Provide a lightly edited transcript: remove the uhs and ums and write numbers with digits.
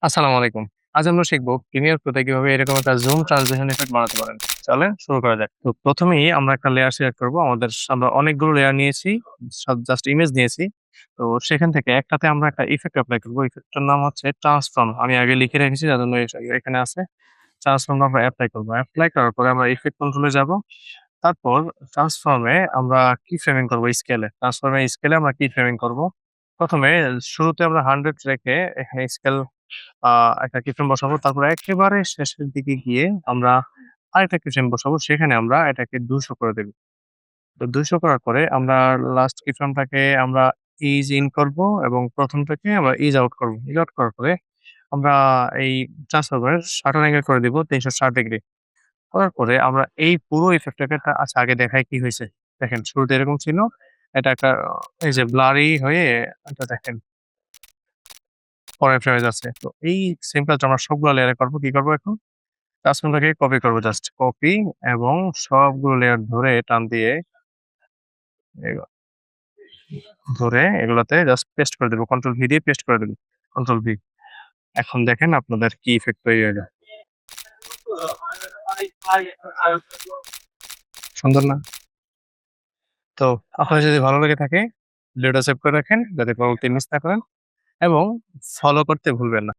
আসসালামু আলাইকুম। আজ আমরা শিখব প্রিমিয়ার প্রোতে কিভাবে এরকম একটা জুম ট্রান্সলেশন ইফেক্ট বানাতে পারেন। চলেন শুরু করা যাক। তো ১ম এই আমরা একটা লেয়ার সিলেক্ট করব। আমরা অনেকগুলো লেয়ার নিয়েছি। জাস্ট ইমেজ নিয়েছি। তো সেখান থেকে একটাতে আমরা একটা ইফেক্ট এপ্লাই করব। ইফেক্টটার নাম হচ্ছে ট্রান্সফর্ম। আমি আগে লিখে রেখেছি যার জন্য এখানে আছে। ট্রান্সফর্ম আমরা এপ্লাই করব। এপ্লাই করার পরে আমরা ইফেক্ট কন্ট্রোলে যাব। তারপর ট্রান্সফর্মে আমরা কি ফ্রেমিং করব স্কেলে। ট্রান্সফর্মে স্কেলে আমরা কি ফ্রেমিং করব। ১ম এ শুরুতে আমরা 100 রেখে এখানে স্কেল আ একটা কিফ্রেম বসাবো। তারপর একেবারে শেষের দিকে গিয়ে আমরা আরেকটা কিফ্রেম বসাবো। সেখানে আমরা এটাকে ২০০ করে দেব। তো ২০০ করার পরে আমরা লাস্ট কিফ্রেমটাকে আমরা ইজ ইন করব এবং ১ম টাকে আমরা ইজ আউট করব। ইজ আউট করার পরে আমরা এই ট্রান্সফর্মের শাটার অ্যাঙ্গেল করে দিব ৩৬০ ডিগ্রি। করার পরে আমরা এই পুরো ইফেক্টটাকে আচ্ছা আগে দেখাই কি হইছে। দেখেন শুরুতে এরকম ছিল। এটা একটা এই যে ব্লারি হয়ে এটা দেখেন পরের ফ্রেমে যাচ্ছে। তো এই সেম কাজটা আমরা সবগুলো লেয়ারে করব। কি করব এখন? ট্রান্সফর্মটাকে কপি করব জাস্ট। কপি এবং সবগুলো লেয়ার ধরে টান দিয়ে এগ ধরে এগুলাতে জাস্ট পেস্ট করে দেব। কন্ট্রোল ভি দিয়ে পেস্ট করে দেব। Control V. এখন দেখেন আপনাদের কি ইফেক্ট তৈরি হলো। সুন্দর না? তো আপনার যদি ভালো লেগে থাকে ভিডিওটা সেভ করে রাখেন যাতে পরবর্তী মিস না করেন এবং ফলো করতে ভুলবেন না।